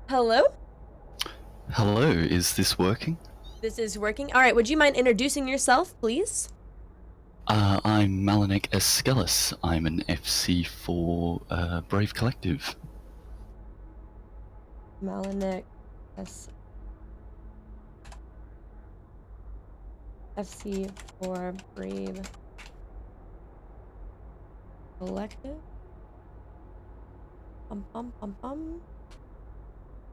Hello? Hello, is this working? This is working. All right, would you mind introducing yourself, please? I'm Malanek Askelus. I'm an FC for Brave Collective. Malanek FC for Brave Collective.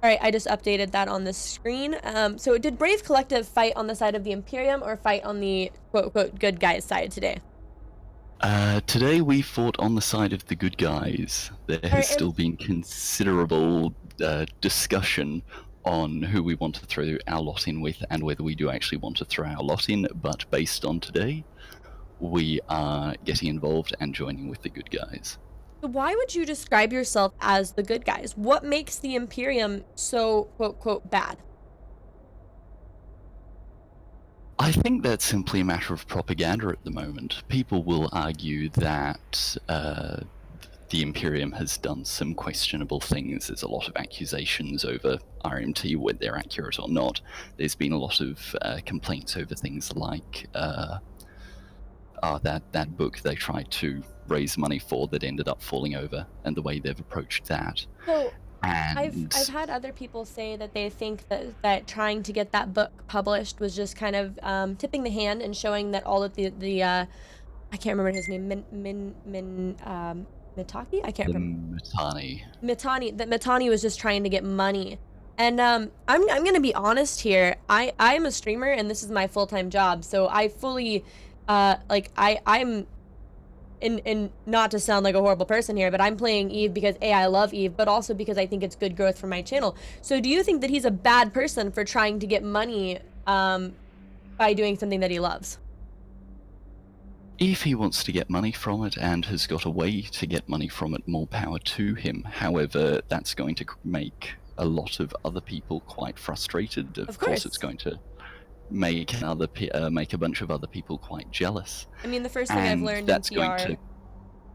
All right, I just updated that on the screen. So did Brave Collective fight on the side of the Imperium or fight on the quote-unquote good guys side today? Today we fought on the side of the good guys. There All has right, still been considerable discussion on who we want to throw our lot in with and whether we do actually want to throw our lot in, but based on today, we are getting involved and joining with the good guys. so why would you describe yourself as the good guys? What makes the Imperium so quote-unquote bad? I think that's simply a matter of propaganda at the moment. People will argue that the Imperium has done some questionable things. There's a lot of accusations over RMT, whether they're accurate or not. There's been a lot of complaints over things like that book they tried to raise money for that ended up falling over, and the way they've approached that. So I've And had other people say that they think that trying to get that book published was just kind of tipping the hand and showing that all of the I can't remember his name Mitaki, I can't the remember, Mitani. Mitani was just trying to get money. And I'm gonna be honest here. I'm a streamer and this is my full-time job, so I fully like I'm and not to sound like a horrible person here, but I'm playing Eve because A, I love Eve, but also because I think it's good growth for my channel. So do you think that he's a bad person for trying to get money by doing something that he loves? If he wants to get money from it and has got a way to get money from it, more power to him. However, that's going to make a lot of other people quite frustrated. Of course, it's going to make make a bunch of other people quite jealous. I mean, the first thing I've And learned in that's going PR to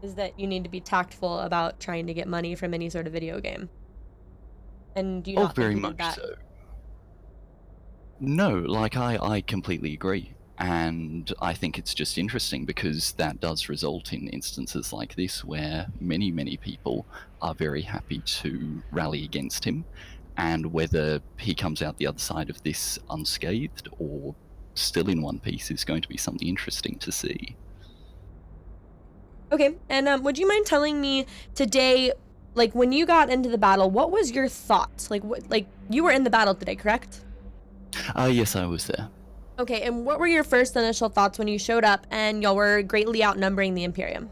is that you need to be tactful about trying to get money from any sort of video game. And do you not think very he did much that? so. No, like I completely agree. And I think it's just interesting because that does result in instances like this where many, many people are very happy to rally against him. And whether he comes out the other side of this unscathed or still in one piece is going to be something interesting to see. Okay, and would you mind telling me today, like when you got into the battle, what was your thoughts? Like what, like you were in the battle today, correct? Yes, I was there. Okay, and what were your first initial thoughts when you showed up and y'all were greatly outnumbering the Imperium?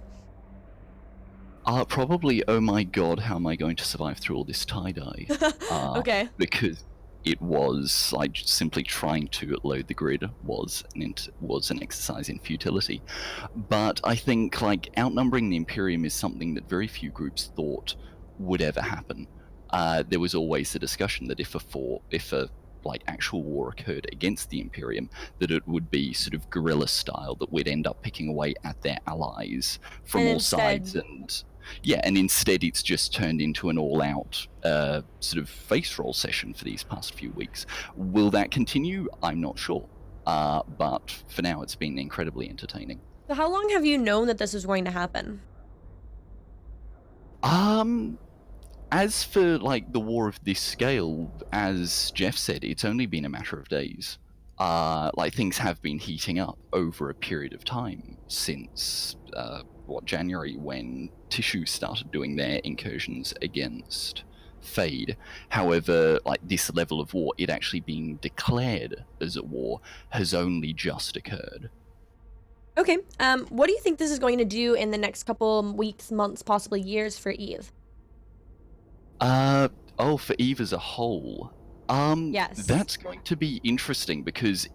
Probably, oh my god, how am I going to survive through all this tie-dye? Okay. Because it was like simply trying to load the grid was an exercise in futility. But I think like outnumbering the Imperium is something that very few groups thought would ever happen. There was always the discussion that if a like actual war occurred against the Imperium, that it would be sort of guerrilla style, that we'd end up picking away at their allies from And all instead, sides. And yeah, and instead it's just turned into an all-out sort of face roll session for these past few weeks. Will that continue? I'm not sure. But for now, it's been incredibly entertaining. so how long have you known that this was going to happen? As for like the war of this scale, as Jeff said, it's only been a matter of days. Like things have been heating up over a period of time since January, when Tissue started doing their incursions against Fade. However, like this level of war, it actually being declared as a war, has only just occurred. Okay, what do you think this is going to do in the next couple weeks, months, possibly years for Eve? For Eve as a whole, Yes. that's going to be interesting because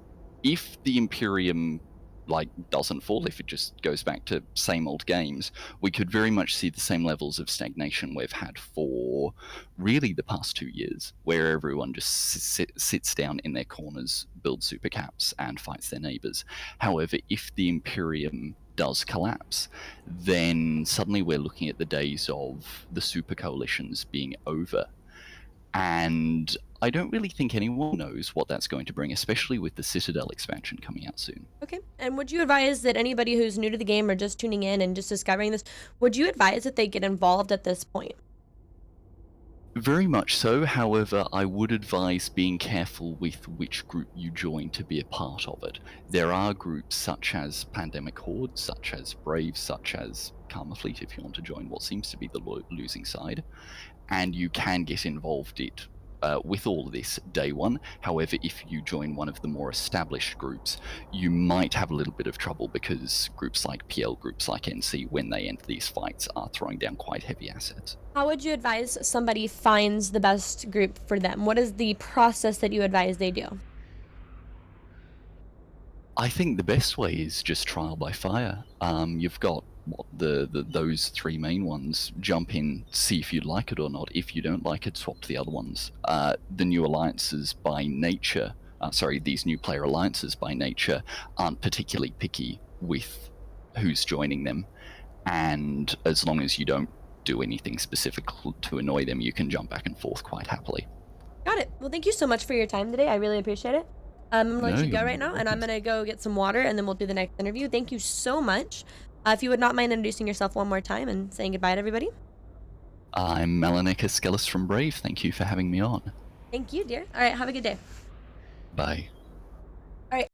if the Imperium like doesn't fall, if it just goes back to same old games, we could very much see the same levels of stagnation we've had for really the past 2 years, where everyone just sits down in their corners, builds supercaps, and fights their neighbors. However, if the Imperium does collapse, then suddenly we're looking at the days of the super coalitions being over. And I don't really think anyone knows what that's going to bring, especially with the Citadel expansion coming out soon. Okay. And would you advise that anybody who's new to the game or just tuning in and just discovering this, would you advise that they get involved at this point? Very much so. However, I would advise being careful with which group you join to be a part of it. There are groups such as Pandemic Horde, such as Brave, such as Karma Fleet if you want to join what seems to be the losing side, and you can get involved with all of this day one. However, if you join one of the more established groups, you might have a little bit of trouble because groups like PL, groups like NC, when they enter these fights, are throwing down quite heavy assets. How would you advise somebody finds the best group for them? What is the process that you advise they do? I think the best way is just trial by fire. You've got those three main ones. Jump in, see if you like it or not. If you don't like it, swap to the other ones. The new alliances by nature, these new player alliances by nature aren't particularly picky with who's joining them. And as long as you don't do anything specific to annoy them, you can jump back and forth quite happily. Got it. Well, thank you so much for your time today. I really appreciate it. I'm going to let you go right now, and I'm going to go get some water, and then we'll do the next interview. Thank you so much. If you would not mind introducing yourself one more time and saying goodbye to everybody. I'm Malanek Askelus from Brave. Thank you for having me on. Thank you, dear. All right, have a good day. Bye.